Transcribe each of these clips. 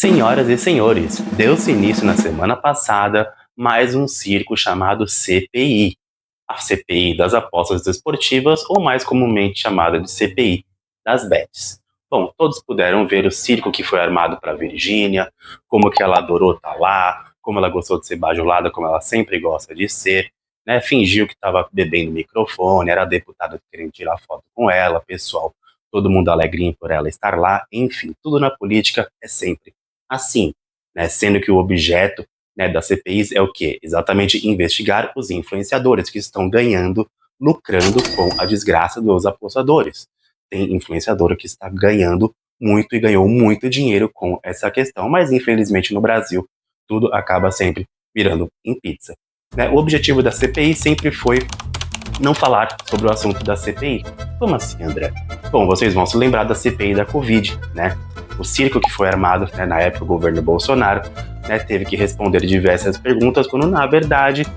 Senhoras e senhores, deu-se início na semana passada mais um circo chamado CPI, a CPI das apostas desportivas, ou mais comumente chamada de CPI das bets. Bom, todos puderam ver o circo que foi armado para Virgínia, como que ela adorou estar lá, como ela gostou de ser bajulada, como ela sempre gosta de ser, né? Fingiu que estava bebendo microfone, era deputada querendo tirar foto com ela, pessoal, todo mundo alegrinho por ela estar lá, enfim, tudo na política é sempre assim, né? Sendo que o objeto, né, da CPIs é o quê? Exatamente investigar os influenciadores que estão ganhando, lucrando com a desgraça dos apostadores. Tem influenciador que está ganhando muito e ganhou muito dinheiro com essa questão, mas infelizmente no Brasil tudo acaba sempre virando em pizza. Né? O objetivo da CPI sempre foi não falar sobre o assunto da CPI. Como assim, André? Bom, vocês vão se lembrar da CPI da Covid, né? O circo que foi armado, né, na época, o governo Bolsonaro, né, teve que responder diversas perguntas, quando, na verdade,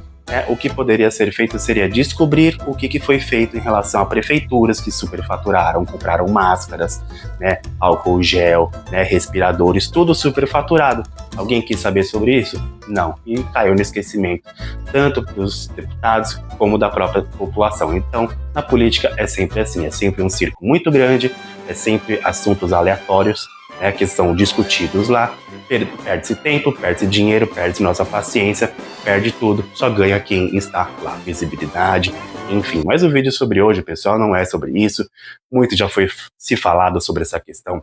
o que poderia ser feito seria descobrir o que foi feito em relação a prefeituras que superfaturaram, compraram máscaras, né, álcool gel, né, respiradores, tudo superfaturado. Alguém quis saber sobre isso? Não. E caiu no esquecimento, tanto dos deputados como da própria população. Então, na política é sempre assim, é sempre um circo muito grande, é sempre assuntos aleatórios, né, que são discutidos lá. Perde-se tempo, perde-se dinheiro, perde-se nossa paciência, perde tudo, só ganha quem está lá, visibilidade, enfim. Mas o vídeo sobre hoje, pessoal, não é sobre isso. Muito já foi se falado sobre essa questão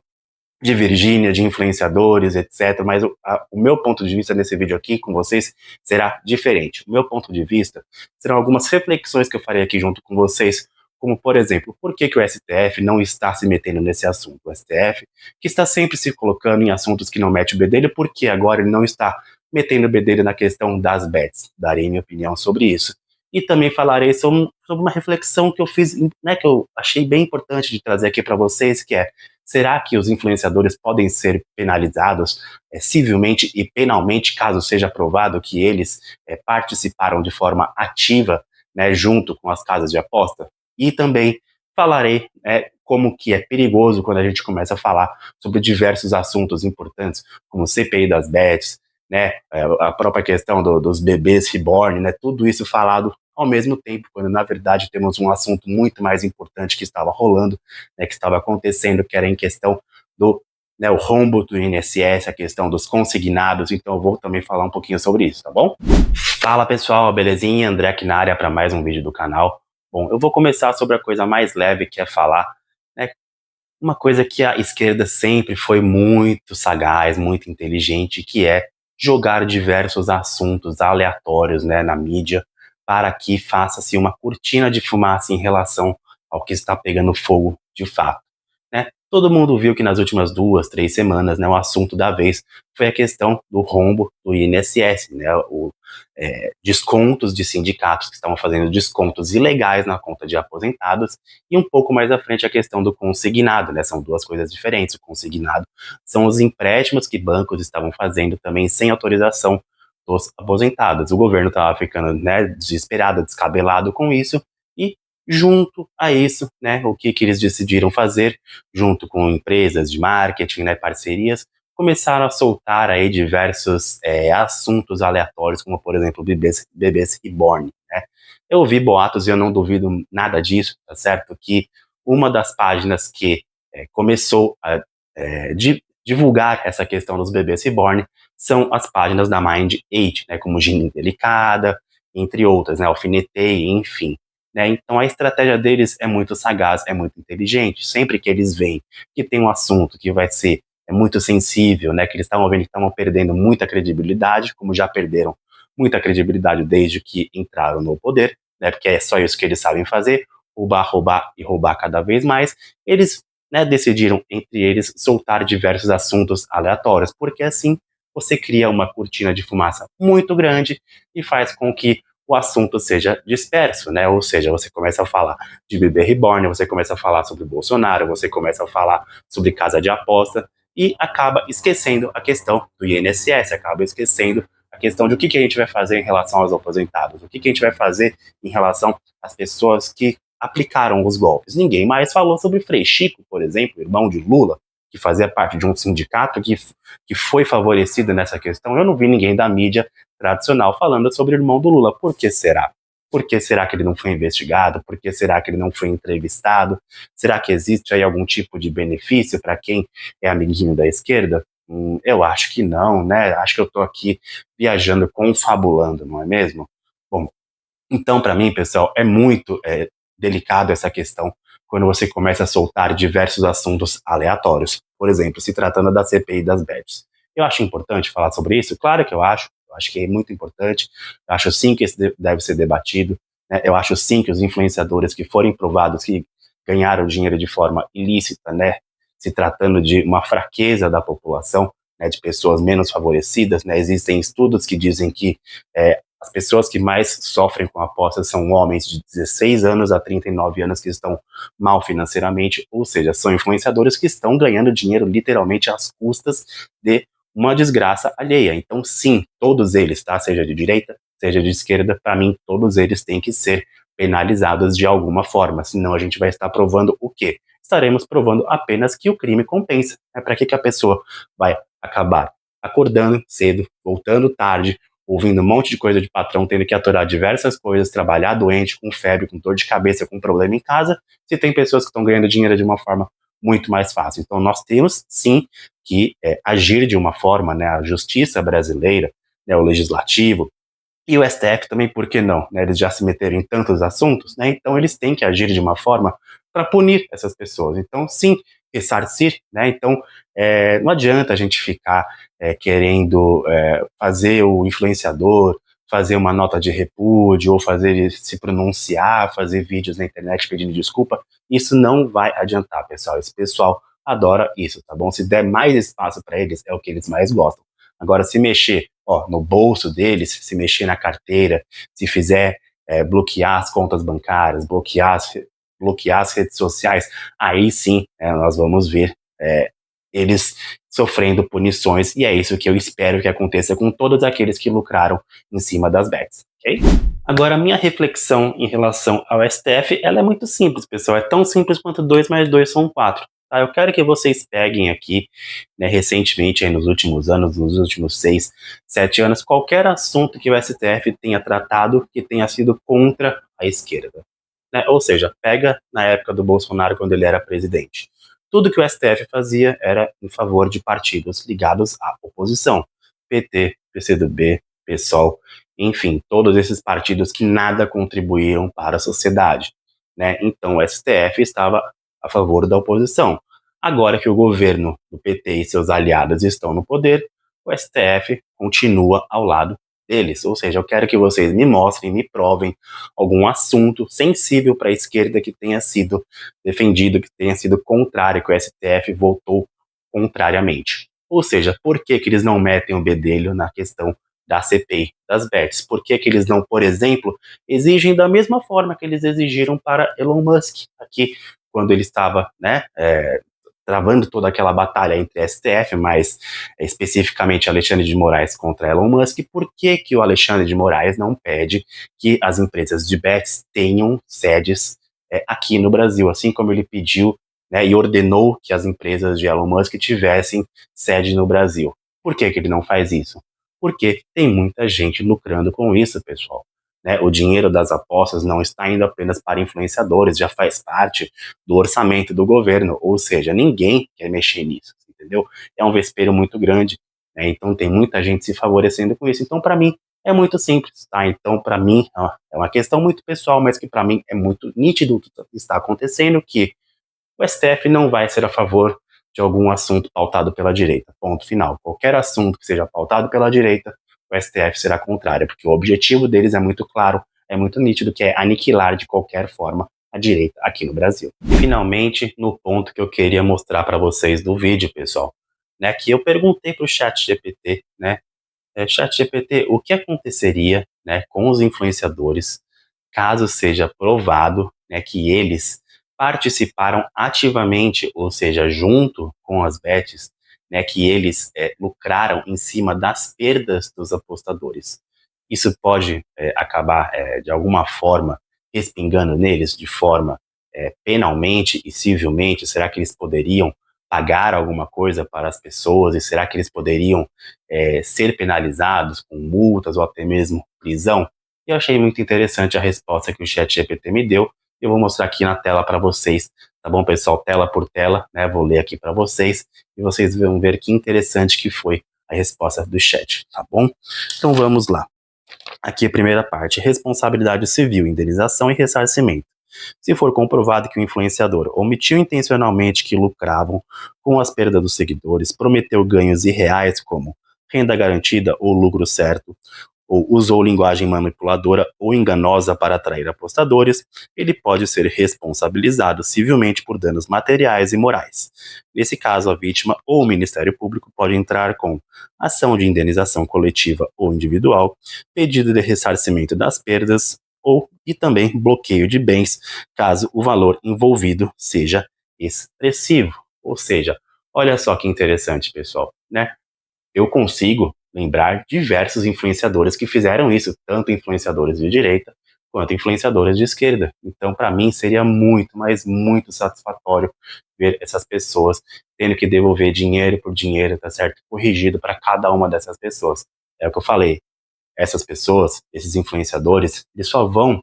de Virgínia, de influenciadores, etc. Mas o meu ponto de vista nesse vídeo aqui com vocês será diferente. O meu ponto de vista serão algumas reflexões que eu farei aqui junto com vocês, como, por exemplo, por que o STF não está se metendo nesse assunto? O STF, que está sempre se colocando em assuntos que não mete o bedelho, porque agora ele não está metendo o bedelho na questão das bets. Darei minha opinião sobre isso. E também falarei sobre uma reflexão que eu fiz, né, que eu achei bem importante de trazer aqui para vocês, que é: será que os influenciadores podem ser penalizados civilmente e penalmente, caso seja provado que eles participaram de forma ativa, né, junto com as casas de aposta? E também falarei como que é perigoso quando a gente começa a falar sobre diversos assuntos importantes, como CPI das bets, né, a própria questão dos bebês reborn, né, tudo isso falado ao mesmo tempo, quando na verdade temos um assunto muito mais importante que estava rolando, né, que estava acontecendo, que era em questão do, né, o rombo do INSS, a questão dos consignados. Então eu vou também falar um pouquinho sobre isso, tá bom? Fala pessoal, belezinha? André aqui na área para mais um vídeo do canal. Bom, eu vou começar sobre a coisa mais leve, que é falar, né, uma coisa que a esquerda sempre foi muito sagaz, muito inteligente, que é jogar diversos assuntos aleatórios, né, na mídia, para que faça-se uma cortina de fumaça em relação ao que está pegando fogo de fato, né? Todo mundo viu que nas últimas 2, 3 semanas, né, o assunto da vez foi a questão do rombo do INSS, né, descontos de sindicatos que estavam fazendo descontos ilegais na conta de aposentados, e um pouco mais à frente a questão do consignado, né, são duas coisas diferentes. O consignado são os empréstimos que bancos estavam fazendo também sem autorização dos aposentados. O governo estava ficando, né, desesperado, descabelado com isso, e junto a isso, né, o que eles decidiram fazer, junto com empresas de marketing, né, parcerias, começaram a soltar aí diversos assuntos aleatórios, como por exemplo bebês reborn, né? Eu ouvi boatos e eu não duvido nada disso, tá certo? Que uma das páginas que começou a divulgar essa questão dos bebês reborn são as páginas da Mind8, né, como Gina Delicada, entre outras, né, Alfinetei, enfim. Né? Então a estratégia deles é muito sagaz, é muito inteligente. Sempre que eles veem que tem um assunto que vai ser muito sensível, né, que eles estavam vendo que estavam perdendo muita credibilidade, como já perderam muita credibilidade desde que entraram no poder, né, porque é só isso que eles sabem fazer, roubar e roubar cada vez mais. Eles, né, decidiram, entre eles, soltar diversos assuntos aleatórios, porque assim você cria uma cortina de fumaça muito grande e faz com que o assunto seja disperso, né? Ou seja, você começa a falar de bebê reborn, você começa a falar sobre Bolsonaro, você começa a falar sobre casa de aposta e acaba esquecendo a questão do INSS, acaba esquecendo a questão de o que a gente vai fazer em relação aos aposentados, o que a gente vai fazer em relação às pessoas que aplicaram os golpes. Ninguém mais falou sobre Frei Chico, por exemplo, irmão de Lula, que fazia parte de um sindicato que foi favorecido nessa questão. Eu não vi ninguém da mídia tradicional falando sobre o irmão do Lula. Por que será? Por que será que ele não foi investigado? Por que será que ele não foi entrevistado? Será que existe aí algum tipo de benefício para quem é amiguinho da esquerda? Eu acho que não, né? Acho que eu estou aqui viajando, confabulando, não é mesmo? Bom, então, para mim, pessoal, é muito delicado essa questão quando você começa a soltar diversos assuntos aleatórios. Por exemplo, se tratando da CPI das bets. Eu acho importante falar sobre isso? Claro que eu acho. Eu acho que é muito importante. Eu acho sim que isso deve ser debatido. Né? Eu acho sim que os influenciadores que forem provados que ganharam dinheiro de forma ilícita, né, se tratando de uma fraqueza da população, né, de pessoas menos favorecidas, né, existem estudos que dizem que as pessoas que mais sofrem com apostas são homens de 16 anos a 39 anos que estão mal financeiramente, ou seja, são influenciadores que estão ganhando dinheiro literalmente às custas de uma desgraça alheia. Então, sim, todos eles, tá? Seja de direita, seja de esquerda, para mim, todos eles têm que ser penalizados de alguma forma, senão a gente vai estar provando o quê? Estaremos provando apenas que o crime compensa. Para que a pessoa vai acabar acordando cedo, voltando tarde, ouvindo um monte de coisa de patrão, tendo que aturar diversas coisas, trabalhar doente, com febre, com dor de cabeça, com problema em casa, se tem pessoas que estão ganhando dinheiro de uma forma muito mais fácil. Então nós temos sim que agir de uma forma, né, a justiça brasileira, né, o legislativo, e o STF também, por que não? Né, eles já se meteram em tantos assuntos, né, então eles têm que agir de uma forma para punir essas pessoas. Então, sim, ressarcir, né, então não adianta a gente ficar querendo fazer o influenciador fazer uma nota de repúdio ou fazer ele se pronunciar, fazer vídeos na internet pedindo desculpa. Isso não vai adiantar, pessoal. Esse pessoal adora isso, tá bom? Se der mais espaço para eles, é o que eles mais gostam. Agora, se mexer no bolso deles, se mexer na carteira, se fizer bloquear as contas bancárias, bloquear as redes sociais, aí sim nós vamos ver eles sofrendo punições, e é isso que eu espero que aconteça com todos aqueles que lucraram em cima das bets, ok? Agora, a minha reflexão em relação ao STF, ela é muito simples, pessoal, é tão simples quanto 2 mais 2 são 4. Tá? Eu quero que vocês peguem aqui, né, recentemente, aí nos últimos anos, nos últimos 6, 7 anos, qualquer assunto que o STF tenha tratado que tenha sido contra a esquerda. Né? Ou seja, pega na época do Bolsonaro, quando ele era presidente. Tudo que o STF fazia era em favor de partidos ligados à oposição. PT, PCdoB, PSOL, enfim, todos esses partidos que nada contribuíam para a sociedade. Né? Então o STF estava a favor da oposição. Agora que o governo do PT e seus aliados estão no poder, o STF continua ao lado deles. Ou seja, eu quero que vocês me mostrem, me provem algum assunto sensível para a esquerda que tenha sido defendido, que tenha sido contrário, que o STF votou contrariamente. Ou seja, por que eles não metem o bedelho na questão da CPI das bets? Por que eles não, por exemplo, exigem da mesma forma que eles exigiram para Elon Musk, aqui, quando ele estava, né, travando toda aquela batalha entre STF, mas especificamente Alexandre de Moraes contra Elon Musk, por que que o Alexandre de Moraes não pede que as empresas de bets tenham sedes aqui no Brasil, assim como ele pediu, né, e ordenou que as empresas de Elon Musk tivessem sede no Brasil? Por que que ele não faz isso? Porque tem muita gente lucrando com isso, pessoal. Né? O dinheiro das apostas não está indo apenas para influenciadores, já faz parte do orçamento do governo, ou seja, ninguém quer mexer nisso, entendeu? É um vespeiro muito grande, né? Então tem muita gente se favorecendo com isso. Então, para mim, é muito simples, tá? Então, para mim, é uma questão muito pessoal, mas que para mim é muito nítido o que está acontecendo, que o STF não vai ser a favor de algum assunto pautado pela direita. Ponto final. Qualquer assunto que seja pautado pela direita, o STF será contrário, porque o objetivo deles é muito claro, é muito nítido, que é aniquilar de qualquer forma a direita aqui no Brasil. E finalmente, no ponto que eu queria mostrar para vocês do vídeo, pessoal, né, que eu perguntei para o ChatGPT, né, ChatGPT, o que aconteceria, né, com os influenciadores caso seja provado, né, que eles participaram ativamente, ou seja, junto com as bets, né, que eles lucraram em cima das perdas dos apostadores. Isso pode acabar, de alguma forma, respingando neles de forma penalmente e civilmente? Será que eles poderiam pagar alguma coisa para as pessoas, e será que eles poderiam ser penalizados com multas ou até mesmo prisão? Eu achei muito interessante a resposta que o ChatGPT me deu. Eu vou mostrar aqui na tela para vocês, tá bom, pessoal? Tela por tela, né? Vou ler aqui para vocês e vocês vão ver que interessante que foi a resposta do chat, tá bom? Então vamos lá. Aqui a primeira parte: responsabilidade civil, indenização e ressarcimento. Se for comprovado que o influenciador omitiu intencionalmente que lucravam com as perdas dos seguidores, prometeu ganhos irreais como renda garantida ou lucro certo, ou usou linguagem manipuladora ou enganosa para atrair apostadores, ele pode ser responsabilizado civilmente por danos materiais e morais. Nesse caso, a vítima ou o Ministério Público pode entrar com ação de indenização coletiva ou individual, pedido de ressarcimento das perdas e também bloqueio de bens, caso o valor envolvido seja expressivo. Ou seja, olha só que interessante, pessoal, né? Eu consigo lembrar diversos influenciadores que fizeram isso, tanto influenciadores de direita quanto influenciadores de esquerda. Então, para mim, seria muito, mas muito satisfatório ver essas pessoas tendo que devolver dinheiro por dinheiro, tá certo? Corrigido para cada uma dessas pessoas. É o que eu falei. Essas pessoas, esses influenciadores, eles só vão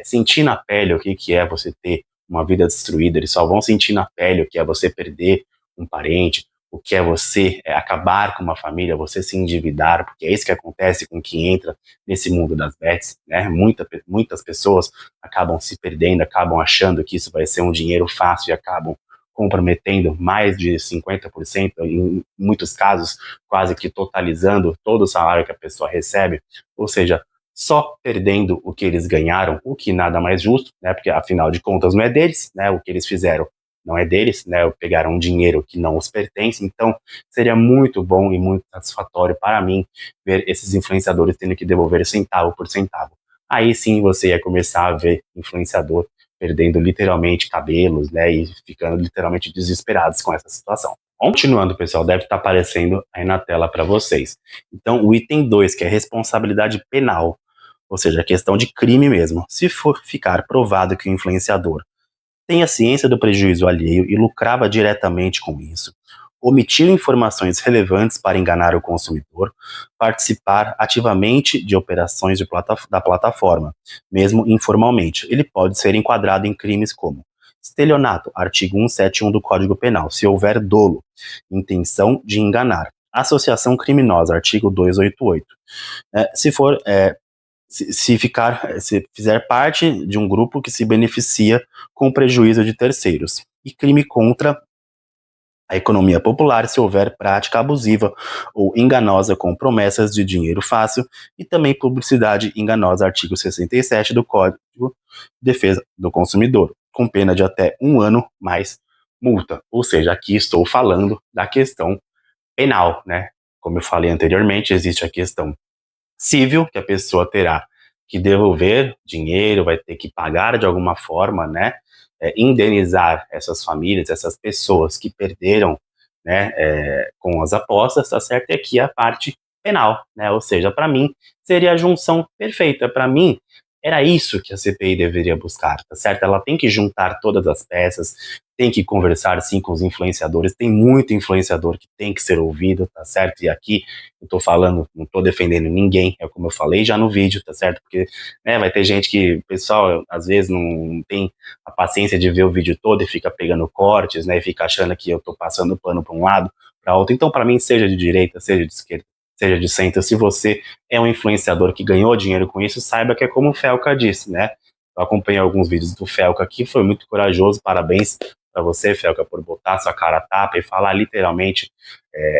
sentir na pele o que é você ter uma vida destruída, eles só vão sentir na pele o que é você perder um parente, o que é você acabar com uma família, você se endividar, porque é isso que acontece com quem entra nesse mundo das bets, né? Muitas pessoas acabam se perdendo, acabam achando que isso vai ser um dinheiro fácil e acabam comprometendo mais de 50%, em muitos casos, quase que totalizando todo o salário que a pessoa recebe, ou seja, só perdendo o que eles ganharam, o que nada mais justo, né? Porque afinal de contas não é deles, né? O que eles fizeram não é deles, né? Pegaram um dinheiro que não os pertence, então seria muito bom e muito satisfatório para mim ver esses influenciadores tendo que devolver centavo por centavo. Aí sim você ia começar a ver influenciador perdendo literalmente cabelos, né? E ficando literalmente desesperados com essa situação. Continuando, pessoal, deve estar aparecendo aí na tela para vocês. Então, o item 2, que é responsabilidade penal, ou seja, a questão de crime mesmo. Se for ficar provado que o influenciador tenha ciência do prejuízo alheio e lucrava diretamente com isso, omitiu informações relevantes para enganar o consumidor, participar ativamente de operações da plataforma, mesmo informalmente. Ele pode ser enquadrado em crimes como estelionato, artigo 171 do Código Penal, se houver dolo, intenção de enganar, associação criminosa, artigo 288. Se for se fizer parte de um grupo que se beneficia com o prejuízo de terceiros, e crime contra a economia popular se houver prática abusiva ou enganosa com promessas de dinheiro fácil, e também publicidade enganosa, artigo 67 do Código de Defesa do Consumidor, com pena de até 1 ano mais multa. Ou seja, aqui estou falando da questão penal, né? Como eu falei anteriormente, existe a questão civil, que a pessoa terá que devolver dinheiro, vai ter que pagar de alguma forma, né? Indenizar essas famílias, essas pessoas que perderam, né, com as apostas, tá certo? E aqui a parte penal, né? Ou seja, para mim seria a junção perfeita. Para mim era isso que a CPI deveria buscar, tá certo? Ela tem que juntar todas as peças, tem que conversar sim com os influenciadores. Tem muito influenciador que tem que ser ouvido, tá certo? E aqui eu tô falando, não tô defendendo ninguém, é como eu falei já no vídeo, tá certo? Porque, né, vai ter gente que, o pessoal, às vezes não tem a paciência de ver o vídeo todo e fica pegando cortes, né, e fica achando que eu tô passando pano para um lado, para outro. Então, para mim, seja de direita, seja de esquerda, seja de centro, se você é um influenciador que ganhou dinheiro com isso, saiba que é como o Felca disse, né? Eu acompanhei alguns vídeos do Felca aqui, foi muito corajoso, parabéns para você, Felca, por botar sua cara a tapa e falar literalmente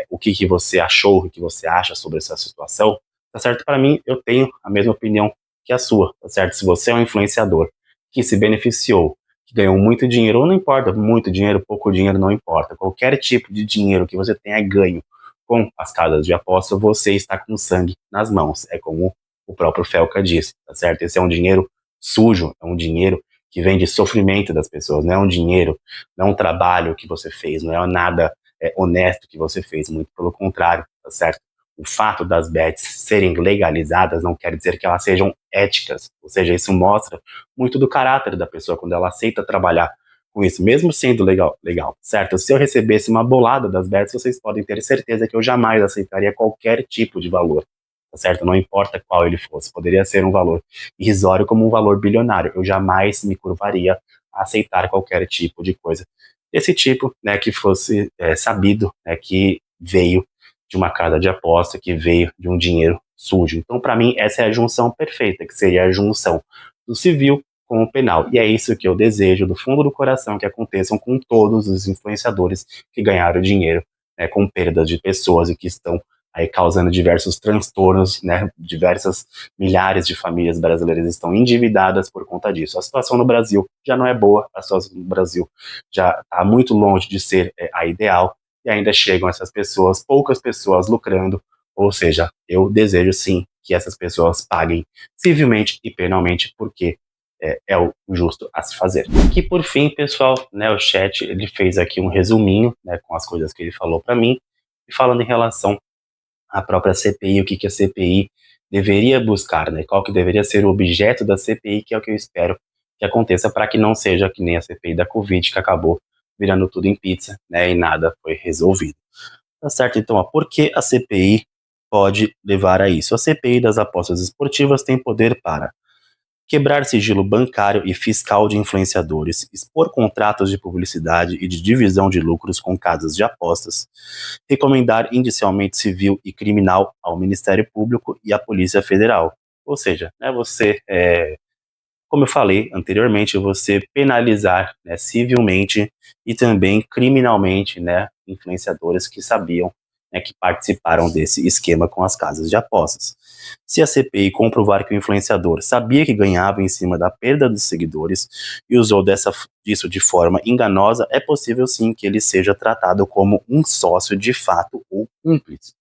o que você achou, o que você acha sobre essa situação, tá certo? Para mim, eu tenho a mesma opinião que a sua, tá certo? Se você é um influenciador que se beneficiou, que ganhou muito dinheiro, ou não importa, muito dinheiro, pouco dinheiro, não importa, qualquer tipo de dinheiro que você tenha ganho com as casas de aposta, você está com sangue nas mãos, é como o próprio Felca disse, tá certo? Esse é um dinheiro sujo, é um dinheiro que vem de sofrimento das pessoas, não é um dinheiro, não é um trabalho que você fez, não é nada honesto que você fez, muito pelo contrário, tá certo? O fato das bets serem legalizadas não quer dizer que elas sejam éticas, ou seja, isso mostra muito do caráter da pessoa quando ela aceita trabalhar com isso, mesmo sendo legal, certo? Se eu recebesse uma bolada das bets, vocês podem ter certeza que eu jamais aceitaria qualquer tipo de valor, tá certo? Não importa qual ele fosse, poderia ser um valor irrisório como um valor bilionário, eu jamais me curvaria a aceitar qualquer tipo de coisa desse tipo, né, que fosse sabido, né, que veio de uma casa de aposta, que veio de um dinheiro sujo. Então, para mim, essa é a junção perfeita, que seria a junção do civil com o penal. E é isso que eu desejo do fundo do coração que aconteçam com todos os influenciadores que ganharam dinheiro, né, com perdas de pessoas e que estão aí causando diversos transtornos, né, diversas milhares de famílias brasileiras estão endividadas por conta disso. A situação no Brasil já não é boa, a situação no Brasil já está muito longe de ser a ideal, e ainda chegam essas pessoas, poucas pessoas lucrando, ou seja, eu desejo sim que essas pessoas paguem civilmente e penalmente, porque é o justo a se fazer. E por fim, pessoal, né, o chat ele fez aqui um resuminho, né, com as coisas que ele falou para mim, e falando em relação à própria CPI, o que, que a CPI deveria buscar, né, qual que deveria ser o objeto da CPI, que é o que eu espero que aconteça para que não seja que nem a CPI da Covid, que acabou virando tudo em pizza, né, e nada foi resolvido. Tá certo? Então, ó, por que a CPI pode levar a isso? A CPI das apostas esportivas tem poder para quebrar sigilo bancário e fiscal de influenciadores, expor contratos de publicidade e de divisão de lucros com casas de apostas, recomendar indiciamento civil e criminal ao Ministério Público e à Polícia Federal. Ou seja, né, você como eu falei anteriormente, você penalizar, né, civilmente e também criminalmente, né, influenciadores que sabiam, né, que participaram desse esquema com as casas de apostas. Se a CPI comprovar que o influenciador sabia que ganhava em cima da perda dos seguidores e usou disso de forma enganosa, é possível sim que ele seja tratado como um sócio de fato ou cúmplice.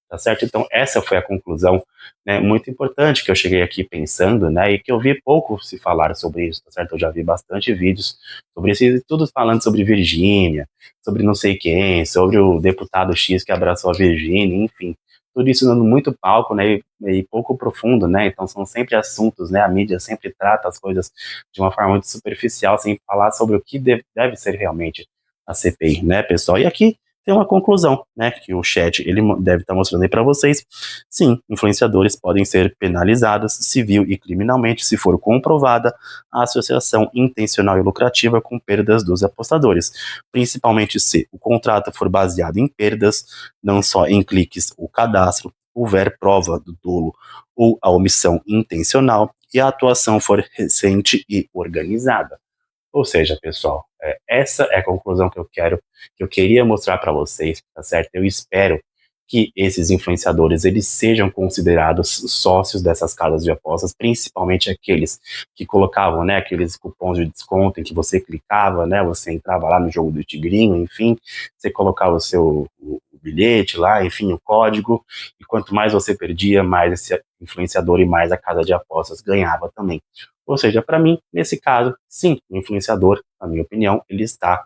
Tá certo? Então, essa foi a conclusão, né, muito importante que eu cheguei aqui pensando, né, e que eu vi pouco se falar sobre isso, tá certo? Eu já vi bastante vídeos sobre isso, e tudo falando sobre Virgínia, sobre não sei quem, sobre o deputado X que abraçou a Virgínia, enfim, tudo isso dando muito palco, né, e pouco profundo, né, então são sempre assuntos, né, a mídia sempre trata as coisas de uma forma muito superficial, sem falar sobre o que deve ser realmente a CPI, né, pessoal? E aqui tem uma conclusão, né, que o chat ele deve estar mostrando aí para vocês. Sim, influenciadores podem ser penalizados civil e criminalmente se for comprovada a associação intencional e lucrativa com perdas dos apostadores, principalmente se o contrato for baseado em perdas, não só em cliques ou cadastro, houver prova do dolo ou a omissão intencional e a atuação for recente e organizada. Ou seja, pessoal, essa é a conclusão que eu queria mostrar para vocês, tá certo? Eu espero que esses influenciadores eles sejam considerados sócios dessas casas de apostas, principalmente aqueles que colocavam, né, aqueles cupons de desconto em que você clicava, né, você entrava lá no jogo do Tigrinho, enfim, você colocava o bilhete lá, enfim, o código, e quanto mais você perdia, mais esse influenciador e mais a casa de apostas ganhava também. Ou seja, para mim, nesse caso, sim, o influenciador, na minha opinião, ele está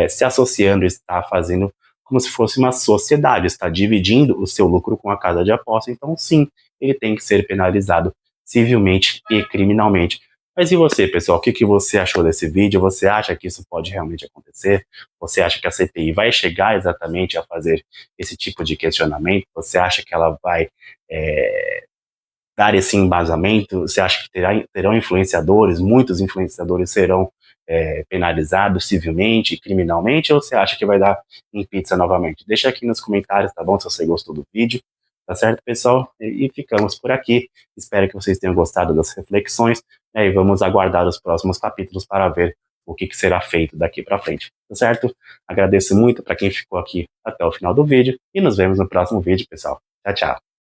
se associando, está fazendo como se fosse uma sociedade, está dividindo o seu lucro com a casa de aposta, então sim, ele tem que ser penalizado civilmente e criminalmente. Mas e você, pessoal, o que você achou desse vídeo? Você acha que isso pode realmente acontecer? Você acha que a CPI vai chegar exatamente a fazer esse tipo de questionamento? Você acha que ela vai dar esse embasamento? Você acha que terão influenciadores, muitos influenciadores serão penalizados civilmente e criminalmente, ou você acha que vai dar em pizza novamente? Deixa aqui nos comentários, tá bom? Se você gostou do vídeo, tá certo, pessoal? E ficamos por aqui. Espero que vocês tenham gostado das reflexões, né, e vamos aguardar os próximos capítulos para ver o que será feito daqui para frente, tá certo? Agradeço muito para quem ficou aqui até o final do vídeo e nos vemos no próximo vídeo, pessoal. Tchau, tchau.